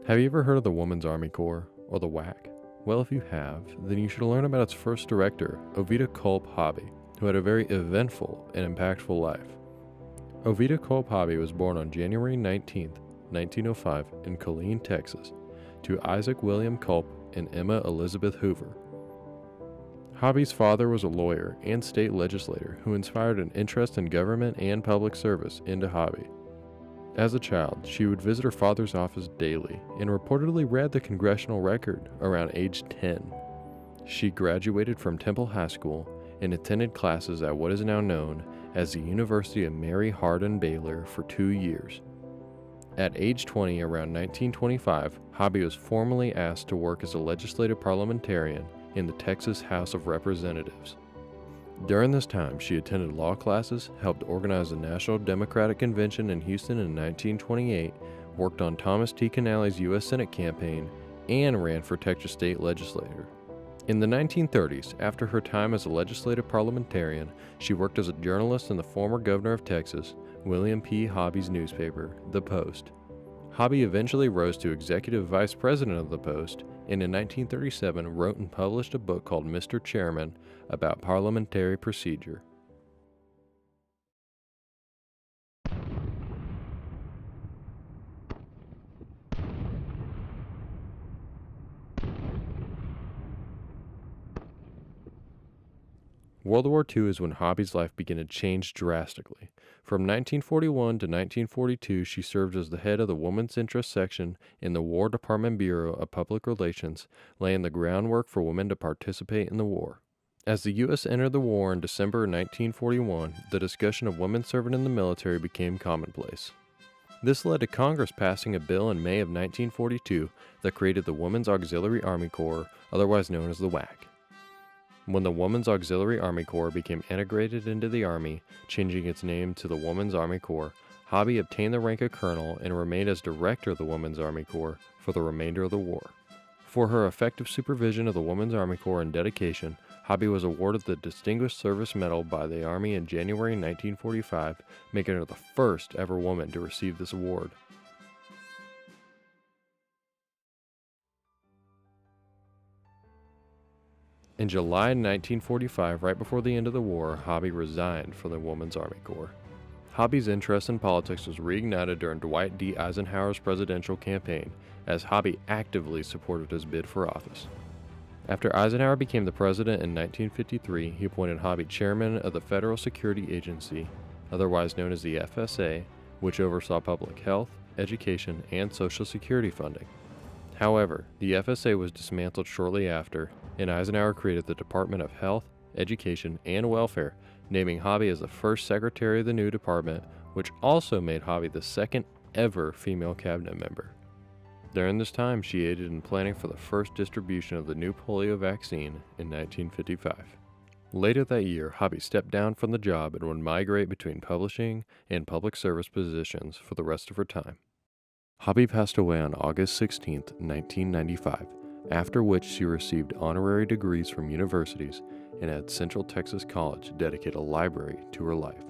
Have you ever heard of the Women's Army Corps, or the WAC? Well, if you have, then you should learn about its first director, Oveta Culp Hobby, who had a very eventful and impactful life. Oveta Culp Hobby was born on January 19, 1905 in Killeen, Texas, to Isaac William Culp and Emma Elizabeth Hoover. Hobby's father was a lawyer and state legislator who inspired an interest in government and public service into Hobby. As a child, she would visit her father's office daily and reportedly read the congressional record around age 10. She graduated from Temple High School and attended classes at what is now known as the University of Mary Hardin Baylor for 2 years. At age 20, around 1925, Hobby was formally asked to work as a legislative parliamentarian in the Texas House of Representatives. During this time, she attended law classes, helped organize the National Democratic Convention in Houston in 1928, worked on Thomas T. Canale's U.S. Senate campaign, and ran for Texas state legislator. In the 1930s, after her time as a legislative parliamentarian, she worked as a journalist in the former governor of Texas, William P. Hobby's newspaper, The Post. Hobby eventually rose to executive vice president of The Post, and in 1937 wrote and published a book called Mr. Chairman about parliamentary procedure. World War II is when Hobby's life began to change drastically. From 1941 to 1942, she served as the head of the Women's Interest Section in the War Department Bureau of Public Relations, laying the groundwork for women to participate in the war. As the U.S. entered the war in December 1941, the discussion of women serving in the military became commonplace. This led to Congress passing a bill in May of 1942 that created the Women's Auxiliary Army Corps, otherwise known as the WAC. When the Women's Auxiliary Army Corps became integrated into the Army, changing its name to the Women's Army Corps, Hobby obtained the rank of colonel and remained as director of the Women's Army Corps for the remainder of the war. For her effective supervision of the Women's Army Corps and dedication, Hobby was awarded the Distinguished Service Medal by the Army in January 1945, making her the first ever woman to receive this award. In July 1945, right before the end of the war, Hobby resigned from the Women's Army Corps. Hobby's interest in politics was reignited during Dwight D. Eisenhower's presidential campaign, as Hobby actively supported his bid for office. After Eisenhower became the president in 1953, he appointed Hobby chairman of the Federal Security Agency, otherwise known as the FSA, which oversaw public health, education, and Social Security funding. However, the FSA was dismantled shortly after, and Eisenhower created the Department of Health, Education, and Welfare, naming Hobby as the first secretary of the new department, which also made Hobby the second ever female cabinet member. During this time, she aided in planning for the first distribution of the new polio vaccine in 1955. Later that year, Hobby stepped down from the job and would migrate between publishing and public service positions for the rest of her time. Hobby passed away on August 16, 1995, after which she received honorary degrees from universities and at Central Texas College dedicated a library to her life.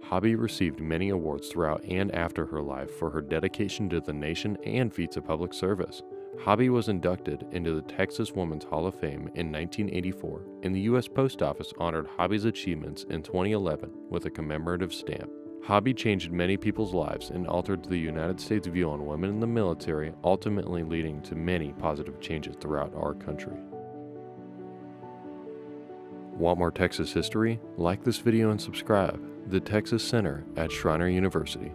Hobby received many awards throughout and after her life for her dedication to the nation and feats of public service. Hobby was inducted into the Texas Women's Hall of Fame in 1984, and the U.S. Post Office honored Hobby's achievements in 2011 with a commemorative stamp. Hobby changed many people's lives and altered the United States' view on women in the military, ultimately leading to many positive changes throughout our country. Want more Texas history? Like this video and subscribe. The Texas Center at Schreiner University.